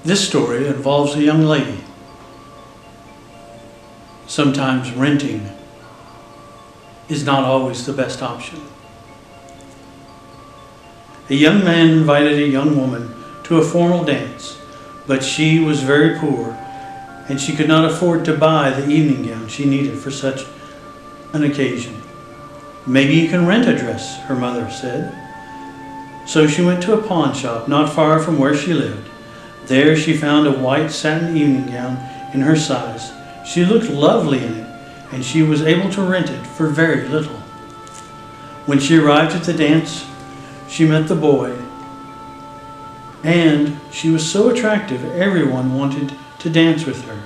This story involves a young lady. Sometimes renting is not always the best option. A young man invited a young woman to a formal dance, but she was very poor and she could not afford to buy the evening gown she needed for such an occasion. "Maybe you can rent a dress," her mother said. So she went to a pawn shop not far from where she lived. There she found a white satin evening gown in her size. She looked lovely in it, and she was able to rent it for very little. When she arrived at the dance, she met the boy, and she was so attractive everyone wanted to dance with her.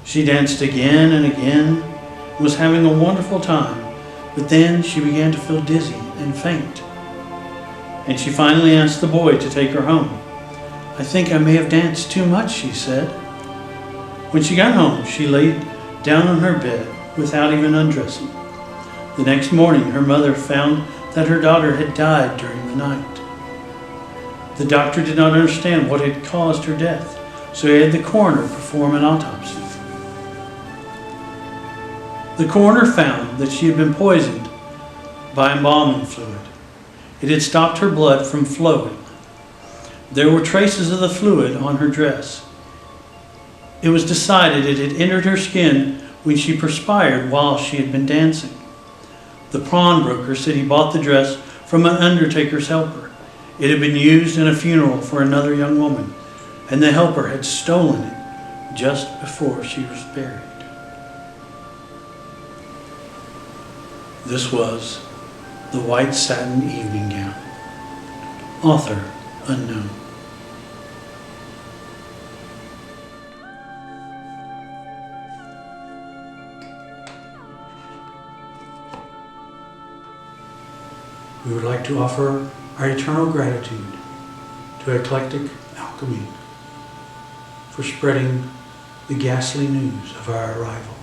She danced again and again, was having a wonderful time, but then she began to feel dizzy and faint. And she finally asked the boy to take her home. "I think I may have danced too much," she said. When she got home, she laid down on her bed without even undressing. The next morning, her mother found that her daughter had died during the night. The doctor did not understand what had caused her death, so he had the coroner perform an autopsy. The coroner found that she had been poisoned by embalming fluid. It had stopped her blood from flowing. There were traces of the fluid on her dress. It was decided it had entered her skin when she perspired while she had been dancing. The pawnbroker said he bought the dress from an undertaker's helper. It had been used in a funeral for another young woman, and the helper had stolen it just before she was buried. This was The White Satin Evening Gown. Author unknown. We would like to offer our eternal gratitude to Eclectic Alchemy for spreading the ghastly news of our arrival.